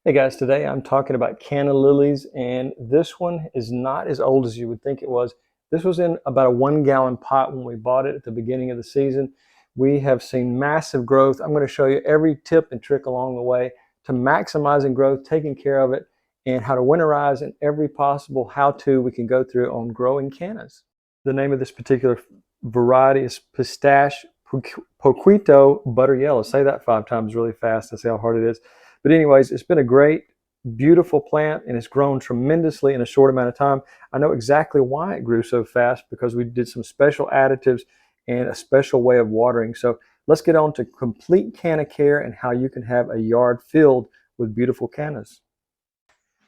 Hey guys, today I'm talking about canna lilies, and this one is not as old as you would think it was. This was in about a 1 gallon pot when we bought it at the beginning of the season. We have seen massive growth. I'm going to show you every tip and trick along the way to maximizing growth, taking care of it, and how to winterize, and every possible how-to we can go through on growing cannas. The name of this particular variety is Pistache Poquito Butter Yellow. Say that 5 times really fast. That's how hard it is. But anyways, it's been a great, beautiful plant, and it's grown tremendously in a short amount of time. I know exactly why it grew so fast, because we did some special additives and a special way of watering. So let's get on to complete canna care and how you can have a yard filled with beautiful cannas.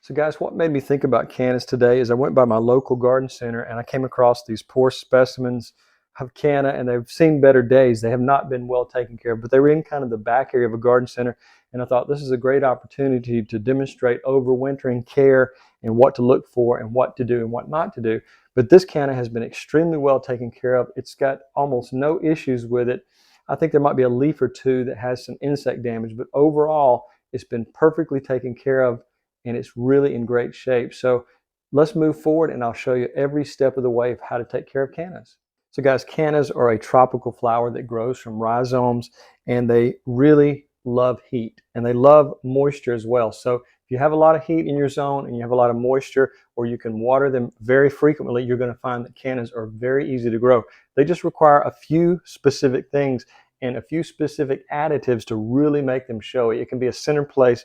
So guys, what made me think about cannas today is I went by my local garden center and I came across these poor specimens of canna, and they've seen better days. They have not been well taken care of, but they were in kind of the back area of a garden center, and I thought this is a great opportunity to demonstrate overwintering care and what to look for and what to do and what not to do. But this canna has been extremely well taken care of. It's got almost no issues with it. I think there might be a leaf or two that has some insect damage, but overall it's been perfectly taken care of, and it's really in great shape. So let's move forward and I'll show you every step of the way of how to take care of cannas. So guys, cannas are a tropical flower that grows from rhizomes, and they really love heat and they love moisture as well. So if you have a lot of heat in your zone and you have a lot of moisture, or you can water them very frequently, you're going to find that cannas are very easy to grow. They just require a few specific things and a few specific additives to really make them showy. It can be a centerpiece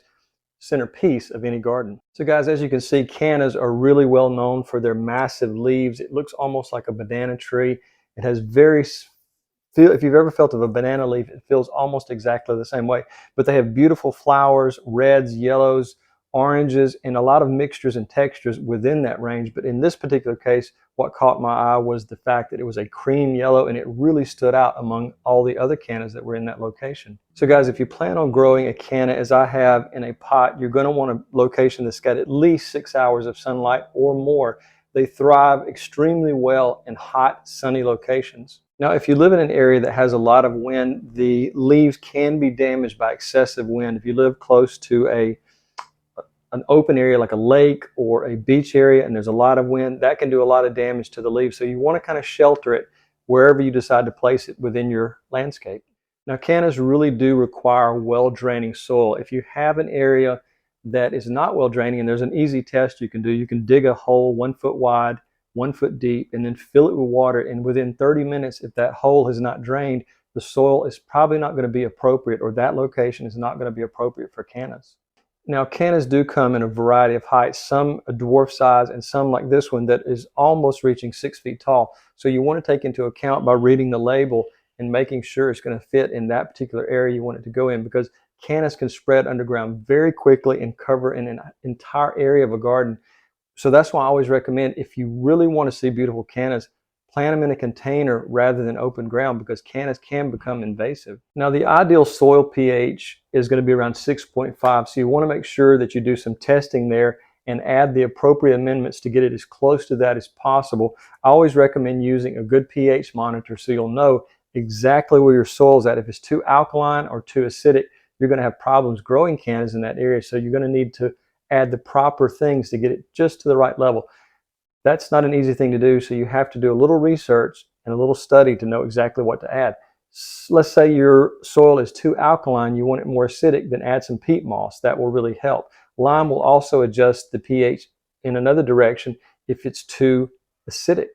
of any garden. So guys, as you can see, cannas are really well known for their massive leaves. It looks almost like a banana tree. It has if you've ever felt of a banana leaf, it feels almost exactly the same way. But they have beautiful flowers, reds, yellows, oranges, and a lot of mixtures and textures within that range. But in this particular case, what caught my eye was the fact that it was a cream yellow, and it really stood out among all the other cannas that were in that location. So guys, if you plan on growing a canna, as I have, in a pot, you're going to want a location that's got at least 6 hours of sunlight or more. They thrive extremely well in hot, sunny locations. Now, if you live in an area that has a lot of wind, the leaves can be damaged by excessive wind. If you live close to an open area like a lake or a beach area and there's a lot of wind, that can do a lot of damage to the leaves. So you want to kind of shelter it wherever you decide to place it within your landscape. Now, cannas really do require well-draining soil. If you have an area that is not well draining, and there's an easy test you can do, you can dig a hole 1 foot wide, 1 foot deep, and then fill it with water. And within 30 minutes, if that hole has not drained, the soil is probably not going to be appropriate, or that location is not going to be appropriate for cannas. Now, cannas do come in a variety of heights, some a dwarf size and some like this one that is almost reaching 6 feet tall. So you want to take into account by reading the label and making sure it's going to fit in that particular area you want it to go in, because cannas can spread underground very quickly and cover an entire area of a garden. So that's why I always recommend, if you really want to see beautiful cannas, plant them in a container rather than open ground, because cannas can become invasive. Now, the ideal soil pH is going to be around 6.5, so you want to make sure that you do some testing there and add the appropriate amendments to get it as close to that as possible. I always recommend using a good pH monitor so you'll know exactly where your soil's at. If it's too alkaline or too acidic, you're going to have problems growing cannas in that area. So you're going to need to add the proper things to get it just to the right level. That's not an easy thing to do, so you have to do a little research and a little study to know exactly what to add. Let's say your soil is too alkaline, you want it more acidic, then add some peat moss. That will really help. Lime will also adjust the pH in another direction if it's too acidic.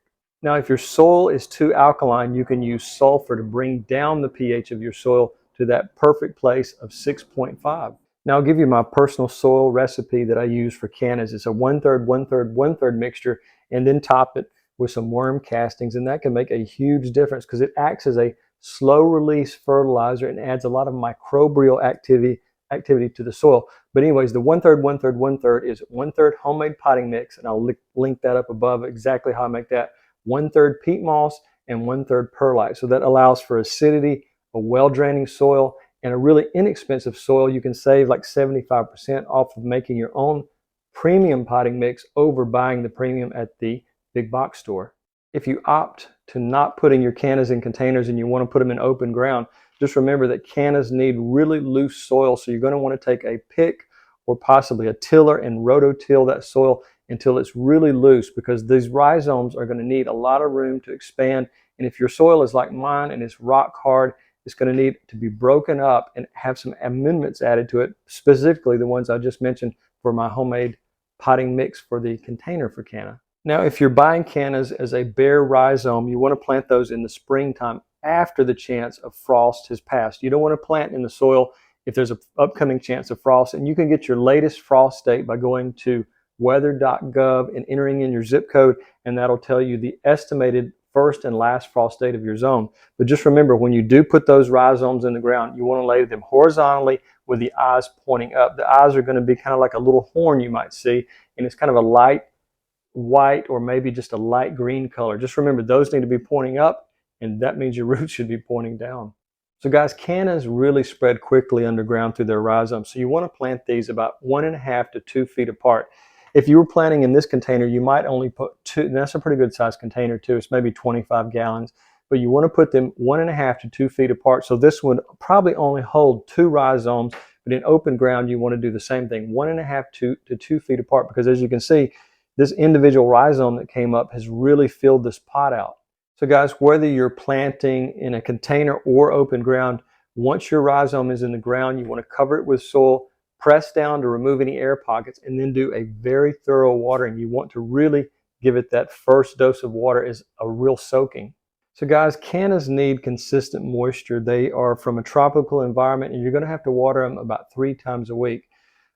Now, if your soil is too alkaline, you can use sulfur to bring down the pH of your soil to that perfect place of 6.5. Now, I'll give you my personal soil recipe that I use for cannas. It's a 1/3, 1/3, 1/3 mixture, and then top it with some worm castings, and that can make a huge difference because it acts as a slow release fertilizer and adds a lot of microbial activity to the soil. But anyways, the 1/3, 1/3, 1/3 is 1/3 homemade potting mix, and I'll link that up above exactly how I make that. 1/3 peat moss and 1/3 perlite. So that allows for acidity, a well-draining soil, and a really inexpensive soil. You can save like 75% off of making your own premium potting mix over buying the premium at the big box store. If you opt to not putting your cannas in containers and you want to put them in open ground, just remember that cannas need really loose soil. So you're going to want to take a pick or possibly a tiller and rototill that soil until it's really loose, because these rhizomes are going to need a lot of room to expand. And if your soil is like mine and it's rock hard, it's going to need to be broken up and have some amendments added to it, specifically the ones I just mentioned for my homemade potting mix for the container for Canna. Now, if you're buying Cannas as a bare rhizome, you want to plant those in the springtime after the chance of frost has passed. You don't want to plant in the soil if there's an upcoming chance of frost. And you can get your latest frost date by going to weather.gov and entering in your zip code, and that'll tell you the estimated first and last frost date of your zone. But just remember, when you do put those rhizomes in the ground, you want to lay them horizontally with the eyes pointing up. The eyes are going to be kind of like a little horn you might see, and it's kind of a light white or maybe just a light green color. Just remember, those need to be pointing up, and that means your roots should be pointing down. So guys, cannas really spread quickly underground through their rhizomes. So you want to plant these about 1.5 to 2 feet apart. If you were planting in this container, you might only put 2, and that's a pretty good size container too. It's maybe 25 gallons, but you want to put them 1.5 to 2 feet apart. So this would probably only hold 2 rhizomes, but in open ground, you want to do the same thing, 1.5 to 2 feet apart, because as you can see, this individual rhizome that came up has really filled this pot out. So guys, whether you're planting in a container or open ground, once your rhizome is in the ground, you want to cover it with soil, press down to remove any air pockets, and then do a very thorough watering. You want to really give it that first dose of water as a real soaking. So guys, cannas need consistent moisture. They are from a tropical environment, and you're going to have to water them about 3 times a week.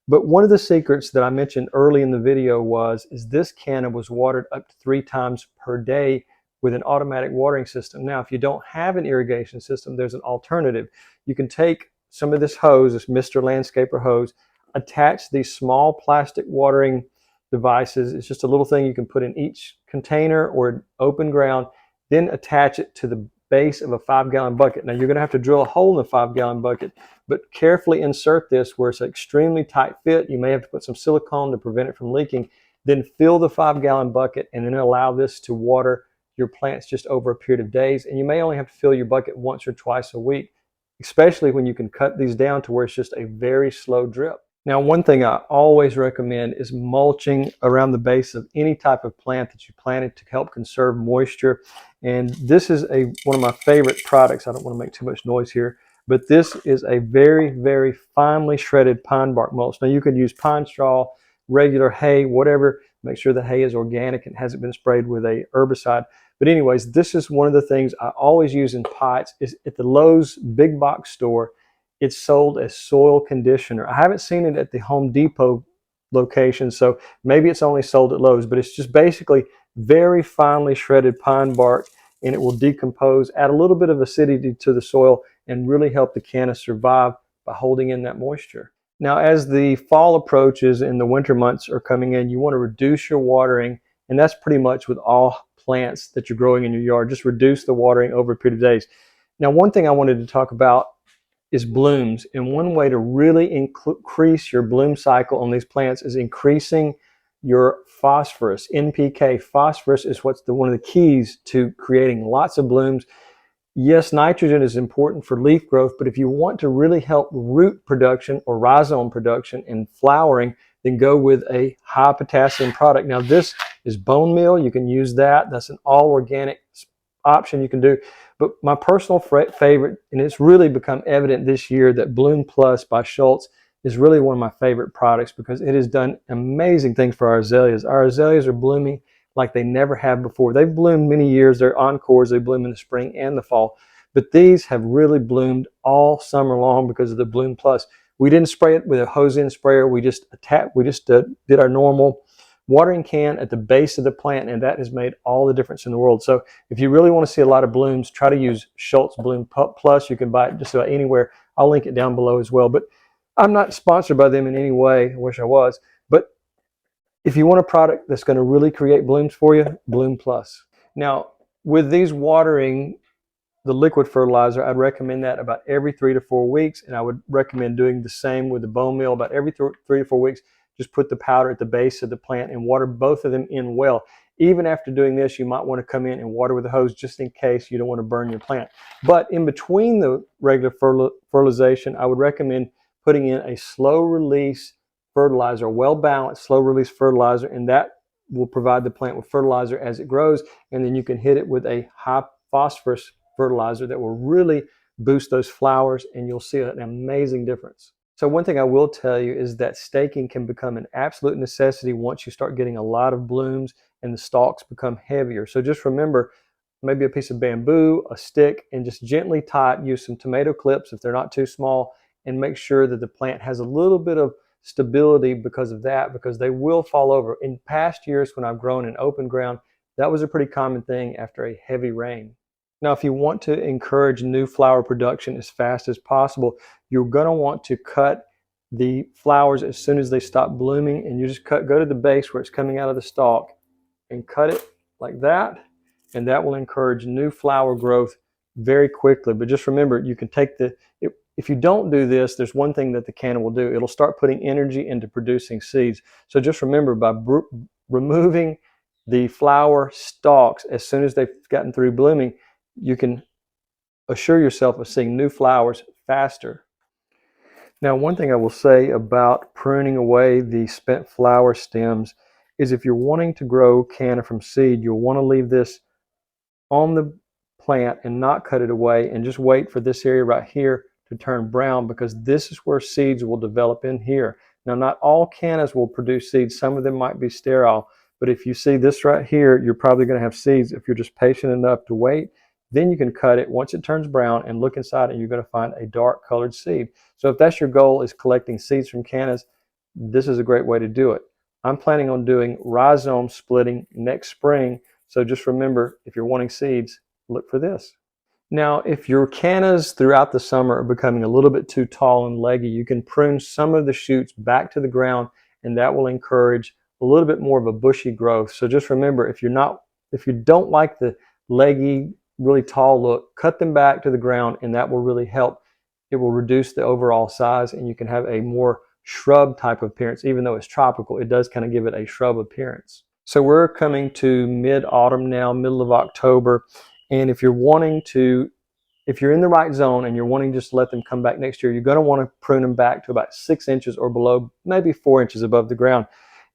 But one of the secrets that I mentioned early in the video is this canna was watered up to 3 times per day with an automatic watering system. Now, if you don't have an irrigation system, there's an alternative. You can take some of this hose, this Mr. Landscaper hose, attach these small plastic watering devices. It's just a little thing you can put in each container or open ground, then attach it to the base of a 5-gallon bucket. Now, you're going to have to drill a hole in the 5-gallon bucket, but carefully insert this where it's an extremely tight fit. You may have to put some silicone to prevent it from leaking. Then fill the 5-gallon bucket and then allow this to water your plants just over a period of days. And you may only have to fill your bucket once or twice a week, especially when you can cut these down to where it's just a very slow drip. Now, one thing I always recommend is mulching around the base of any type of plant that you planted to help conserve moisture. And this is one of my favorite products. I don't want to make too much noise here, but this is a very, very finely shredded pine bark mulch. Now, you could use pine straw, regular hay, whatever. Make sure the hay is organic and hasn't been sprayed with a herbicide. But anyways, this is one of the things I always use in pots. Is at the Lowe's big box store, it's sold as soil conditioner. I haven't seen it at the Home Depot location, so maybe it's only sold at Lowe's, but it's just basically very finely shredded pine bark, and it will decompose, add a little bit of acidity to the soil, and really help the canna survive by holding in that moisture. Now, as the fall approaches and the winter months are coming in, you want to reduce your watering, and that's pretty much with all plants that you're growing in your yard. Just reduce the watering over a period of days. Now, one thing I wanted to talk about is blooms, and one way to really increase your bloom cycle on these plants is increasing your phosphorus, NPK. Phosphorus is one of the keys to creating lots of blooms. Yes, nitrogen is important for leaf growth, but if you want to really help root production or rhizome production and flowering, then go with a high potassium product. Now, this is bone meal. You can use that. That's an all organic option you can do. But my personal favorite, and it's really become evident this year, that Bloom Plus by Schultz is really one of my favorite products because it has done amazing things for our azaleas. Our azaleas are blooming like they never have before. They've bloomed many years. They're encores. They bloom in the spring and the fall. But these have really bloomed all summer long because of the Bloom Plus. We didn't spray it with a hose-in sprayer. We just did our normal watering can at the base of the plant, and that has made all the difference in the world. So if you really want to see a lot of blooms, try to use Schultz Bloom Plus. You can buy it just about anywhere. I'll link it down below as well. But I'm not sponsored by them in any way. I wish I was. But if you want a product that's going to really create blooms for you, Bloom Plus. Now, with these watering, the liquid fertilizer, I'd recommend that about every 3 to 4 weeks, and I would recommend doing the same with the bone meal about every 3 to 4 weeks. Just put the powder at the base of the plant and water both of them in well. Even after doing this, you might want to come in and water with a hose just in case you don't want to burn your plant. But in between the regular fertilization, I would recommend putting in a slow release fertilizer, well-balanced, slow-release fertilizer, and that will provide the plant with fertilizer as it grows, and then you can hit it with a high phosphorus fertilizer that will really boost those flowers, and you'll see an amazing difference. So one thing I will tell you is that staking can become an absolute necessity once you start getting a lot of blooms and the stalks become heavier. So just remember, maybe a piece of bamboo, a stick, and just gently tie it. Use some tomato clips if they're not too small, and make sure that the plant has a little bit of stability because of that, because they will fall over. In past years when I've grown in open ground, that was a pretty common thing after a heavy rain. Now, if you want to encourage new flower production as fast as possible, you're going to want to cut the flowers as soon as they stop blooming, and you just go to the base where it's coming out of the stalk and cut it like that, and that will encourage new flower growth very quickly. But just remember, you can take if you don't do this, there's one thing that the canna will do. It'll start putting energy into producing seeds. So just remember, by removing the flower stalks as soon as they've gotten through blooming, you can assure yourself of seeing new flowers faster. Now, one thing I will say about pruning away the spent flower stems is if you're wanting to grow canna from seed, you'll want to leave this on the plant and not cut it away, and just wait for this area right here to turn brown, because this is where seeds will develop in here. Now, not all cannas will produce seeds. Some of them might be sterile, but if you see this right here, you're probably going to have seeds if you're just patient enough to wait. Then you can cut it once it turns brown and look inside, and you're going to find a dark colored seed. So if that's your goal, is collecting seeds from cannas, this is a great way to do it. I'm planning on doing rhizome splitting next spring, so just remember, if you're wanting seeds, look for this. Now, if your cannas throughout the summer are becoming a little bit too tall and leggy, you can prune some of the shoots back to the ground, and that will encourage a little bit more of a bushy growth. So just remember, if you don't like the leggy, really tall look, cut them back to the ground, and that will really help. It will reduce the overall size, and you can have a more shrub type of appearance. Even though it's tropical, it does kind of give it a shrub appearance. So we're coming to mid-autumn now, middle of October, and if you're in the right zone and you're wanting just to let them come back next year, you're going to want to prune them back to about 6 inches or below, maybe 4 inches above the ground.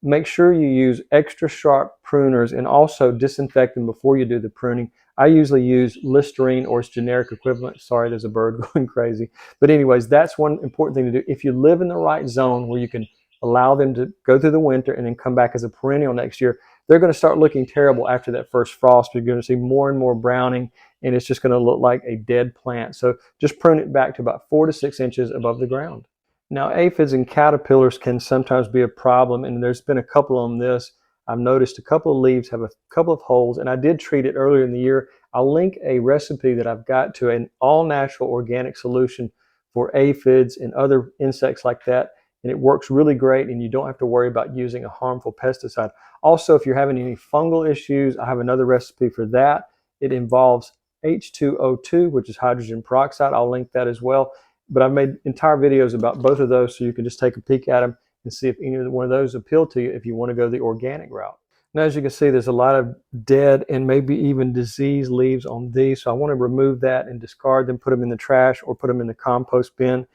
Make sure you use extra sharp pruners, and also disinfect them before you do the pruning. I usually use Listerine or its generic equivalent. Sorry, there's a bird going crazy. But anyways, that's one important thing to do. If you live in the right zone where you can allow them to go through the winter and then come back as a perennial next year, they're going to start looking terrible after that first frost. You're going to see more and more browning, and it's just going to look like a dead plant. So just prune it back to about 4 to 6 inches above the ground. Now, aphids and caterpillars can sometimes be a problem, and there's been a couple on this. I've noticed a couple of leaves have a couple of holes, and I did treat it earlier in the year. I'll link a recipe that I've got to an all-natural organic solution for aphids and other insects like that, and it works really great, and you don't have to worry about using a harmful pesticide. Also, if you're having any fungal issues, I have another recipe for that. It involves H2O2, which is hydrogen peroxide. I'll link that as well. But I've made entire videos about both of those, so you can just take a peek at them and see if any one of those appeal to you if you want to go the organic route. Now, as you can see, there's a lot of dead and maybe even diseased leaves on these, so I want to remove that and discard them, put them in the trash or put them in the compost bin.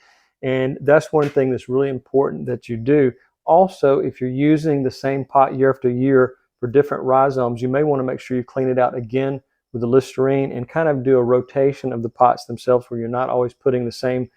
And that's one thing that's really important that you do. Also, if you're using the same pot year after year for different rhizomes, you may want to make sure you clean it out again with the Listerine and kind of do a rotation of the pots themselves, where you're not always putting the same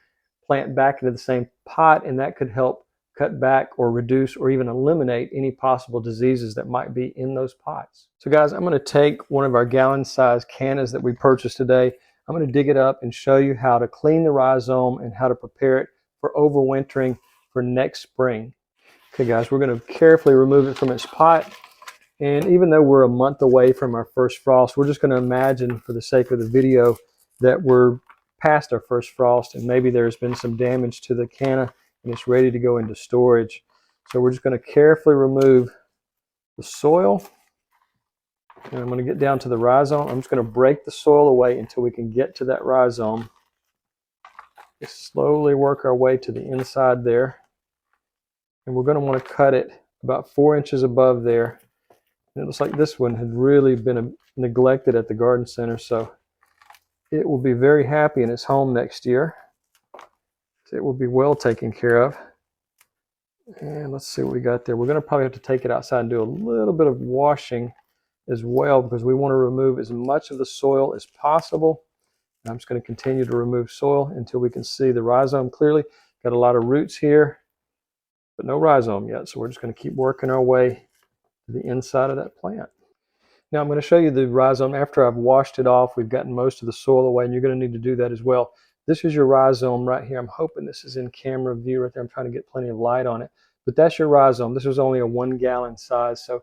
plant back into the same pot, and that could help cut back or reduce or even eliminate any possible diseases that might be in those pots. So guys, I'm going to take one of our gallon-sized cannas that we purchased today. I'm going to dig it up and show you how to clean the rhizome and how to prepare it for overwintering for next spring. Okay guys, we're going to carefully remove it from its pot. And even though we're a month away from our first frost, we're just going to imagine, for the sake of the video, that we're past our first frost and maybe there's been some damage to the canna and it's ready to go into storage. So we're just going to carefully remove the soil. And I'm going to get down to the rhizome. I'm just going to break the soil away until we can get to that rhizome. Just slowly work our way to the inside there. And we're going to want to cut it about 4 inches above there. And it looks like this one had really been neglected at the garden center, so it will be very happy in its home next year. So it will be well taken care of. And let's see what we got there. We're going to probably have to take it outside and do a little bit of washing as well, because we want to remove as much of the soil as possible. And I'm just going to continue to remove soil until we can see the rhizome clearly. Got a lot of roots here, but no rhizome yet. So we're just going to keep working our way to the inside of that plant. Now I'm going to show you the rhizome after I've washed it off. We've gotten most of the soil away, and you're going to need to do that as well. This is your rhizome right here. I'm hoping this is in camera view right there. I'm trying to get plenty of light on it. But that's your rhizome. This was only a 1 gallon size, so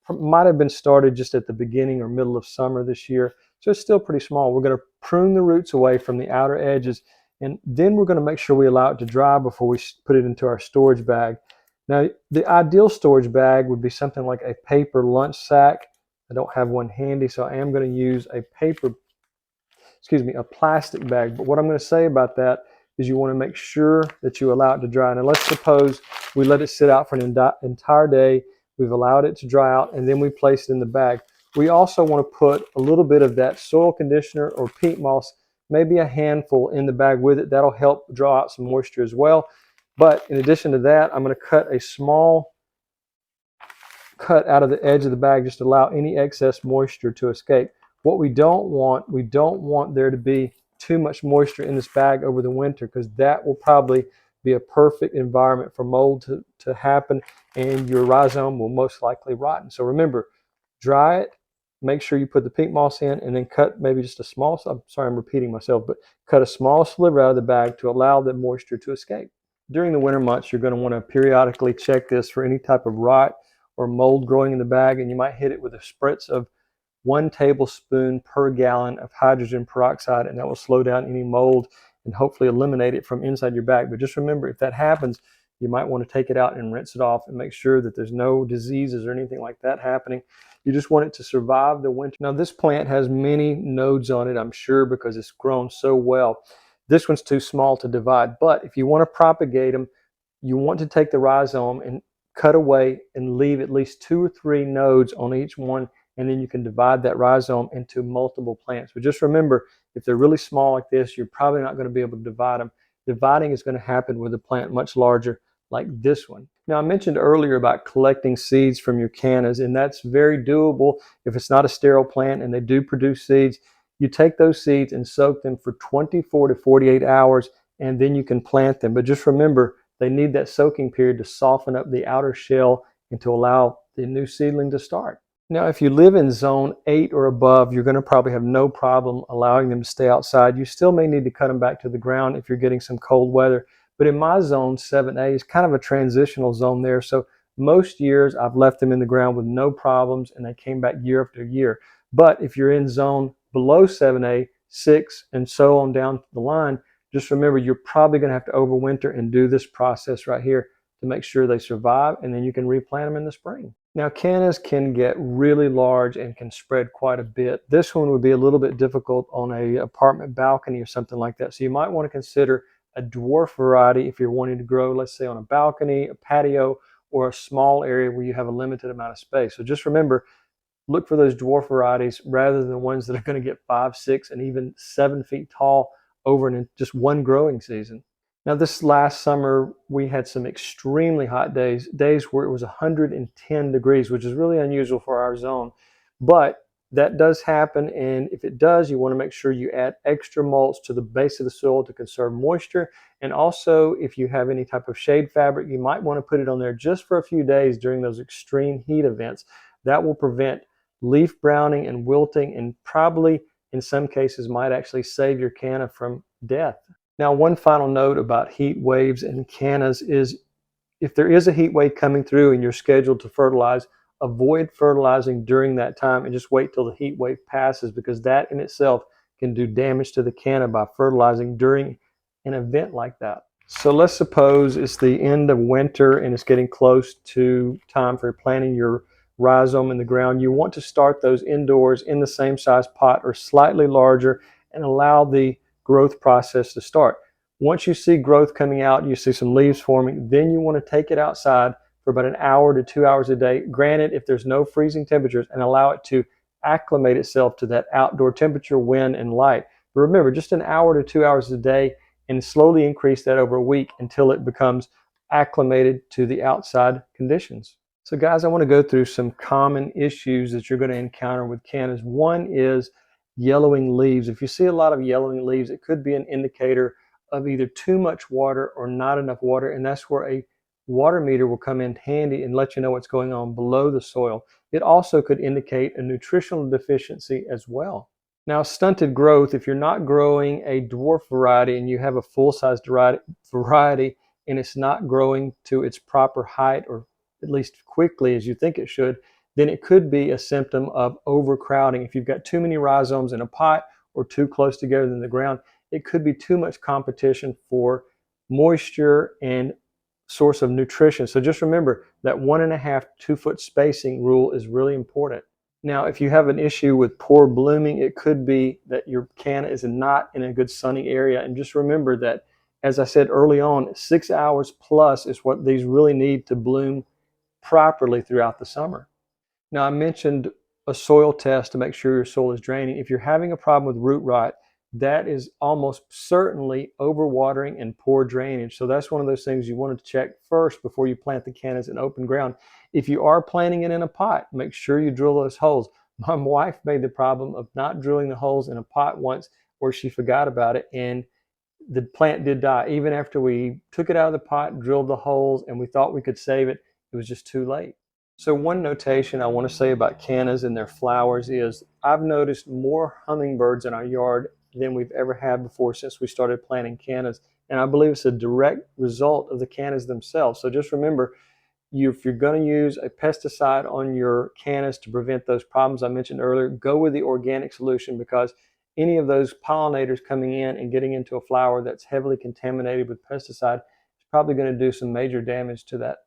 it might have been started just at the beginning or middle of summer this year. So it's still pretty small. We're going to prune the roots away from the outer edges, and then we're going to make sure we allow it to dry before we put it into our storage bag. Now, the ideal storage bag would be something like a paper lunch sack. I don't have one handy, so I am going to use a a plastic bag. But what I'm going to say about that is you want to make sure that you allow it to dry. Now let's suppose we let it sit out for an entire day. We've allowed it to dry out, and then we place it in the bag. We also want to put a little bit of that soil conditioner or peat moss, maybe a handful, in the bag with it. That'll help draw out some moisture as well. But in addition to that, I'm going to cut a small cut out of the edge of the bag just to allow any excess moisture to escape. What we don't want there to be too much moisture in this bag over the winter, because that will probably be a perfect environment for mold to happen, and your rhizome will most likely rot. So remember, dry it, make sure you put the peat moss in, and then cut maybe just a small, I'm sorry I'm repeating myself, but cut a small sliver out of the bag to allow the moisture to escape. During the winter months, you're going to want to periodically check this for any type of rot or mold growing in the bag, and you might hit it with a spritz of 1 tablespoon per gallon of hydrogen peroxide, and that will slow down any mold and hopefully eliminate it from inside your bag. But just remember, if that happens, you might want to take it out and rinse it off and make sure that there's no diseases or anything like that happening. You just want it to survive the winter. Now, this plant has many nodes on it, I'm sure, because it's grown so well. This one's too small to divide, but if you want to propagate them, you want to take the rhizome and cut away and leave at least 2 or 3 nodes on each one, and then you can divide that rhizome into multiple plants. But just remember, if they're really small like this, you're probably not going to be able to divide them. Dividing is going to happen with a plant much larger like this one. Now, I mentioned earlier about collecting seeds from your cannas, and that's very doable if it's not a sterile plant and they do produce seeds. You take those seeds and soak them for 24 to 48 hours, and then you can plant them. But just remember, they need that soaking period to soften up the outer shell and to allow the new seedling to start. Now, if you live in zone 8 or above, you're going to probably have no problem allowing them to stay outside. You still may need to cut them back to the ground if you're getting some cold weather. But in my zone, 7A, is kind of a transitional zone there. So most years I've left them in the ground with no problems, and they came back year after year. But if you're in zone below 7A, 6, and so on down the line, just remember, you're probably going to have to overwinter and do this process right here to make sure they survive, and then you can replant them in the spring. Now, cannas can get really large and can spread quite a bit. This one would be a little bit difficult on an apartment balcony or something like that. So you might want to consider a dwarf variety if you're wanting to grow, let's say, on a balcony, a patio, or a small area where you have a limited amount of space. So just remember, look for those dwarf varieties rather than the ones that are going to get 5, 6, and even 7 feet tall over in just one growing season. Now, this last summer, we had some extremely hot days where it was 110 degrees, which is really unusual for our zone. But that does happen, and if it does, you want to make sure you add extra mulch to the base of the soil to conserve moisture. And also, if you have any type of shade fabric, you might want to put it on there just for a few days during those extreme heat events. That will prevent leaf browning and wilting, and probably in some cases might actually save your canna from death. Now, one final note about heat waves and cannas is if there is a heat wave coming through and you're scheduled to fertilize, avoid fertilizing during that time and just wait till the heat wave passes, because that in itself can do damage to the canna by fertilizing during an event like that. So let's suppose it's the end of winter and it's getting close to time for planting your rhizome in the ground. You want to start those indoors in the same size pot or slightly larger and allow the growth process to start. Once you see growth coming out, you see some leaves forming, then you want to take it outside for about an hour to 2 hours a day. Granted, if there's no freezing temperatures, and allow it to acclimate itself to that outdoor temperature, wind, and light. But remember, just an hour to 2 hours a day, and slowly increase that over a week until it becomes acclimated to the outside conditions. So guys, I want to go through some common issues that you're going to encounter with cannas. One is yellowing leaves. If you see a lot of yellowing leaves, it could be an indicator of either too much water or not enough water, and that's where a water meter will come in handy and let you know what's going on below the soil. It also could indicate a nutritional deficiency as well. Now, stunted growth, if you're not growing a dwarf variety and you have a full-size variety and it's not growing to its proper height or at least quickly as you think it should, then it could be a symptom of overcrowding. If you've got too many rhizomes in a pot or too close together in the ground, it could be too much competition for moisture and source of nutrition. So just remember that 1.5 to 2 foot spacing rule is really important. Now, if you have an issue with poor blooming, it could be that your canna is not in a good sunny area. And just remember that, as I said early on, 6 hours plus is what these really need to bloom properly throughout the summer. Now, I mentioned a soil test to make sure your soil is draining. If you're having a problem with root rot, that is almost certainly overwatering and poor drainage. So that's one of those things you want to check first before you plant the cannas in open ground. If you are planting it in a pot, make sure you drill those holes. My wife made the problem of not drilling the holes in a pot once, where she forgot about it, and the plant did die. Even after we took it out of the pot, drilled the holes, and we thought we could save it, it was just too late. So one notation I want to say about cannas and their flowers is I've noticed more hummingbirds in our yard than we've ever had before since we started planting cannas. And I believe it's a direct result of the cannas themselves. So just remember, if you're going to use a pesticide on your cannas to prevent those problems I mentioned earlier, go with the organic solution, because any of those pollinators coming in and getting into a flower that's heavily contaminated with pesticide is probably going to do some major damage to that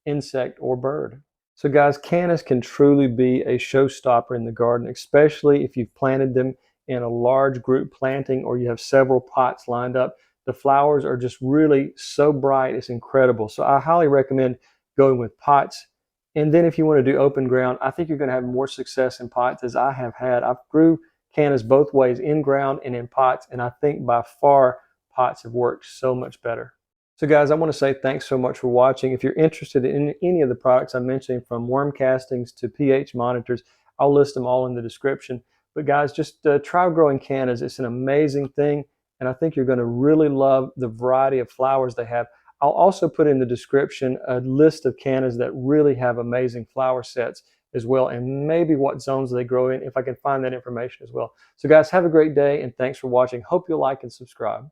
insect or bird. So guys, cannas can truly be a showstopper in the garden, especially if you've planted them in a large group planting or you have several pots lined up. The flowers are just really so bright, it's incredible. So I highly recommend going with pots. And then if you want to do open ground, I think you're going to have more success in pots as I have had. I've grew cannas both ways, in ground and in pots, and I think by far pots have worked so much better. So guys, I want to say thanks so much for watching. If you're interested in any of the products I'm mentioning, from worm castings to pH monitors, I'll list them all in the description. But guys, just try growing cannas. It's an amazing thing, and I think you're going to really love the variety of flowers they have. I'll also put in the description a list of cannas that really have amazing flower sets as well, and maybe what zones they grow in, if I can find that information as well. So guys, have a great day, and thanks for watching. Hope you'll like and subscribe.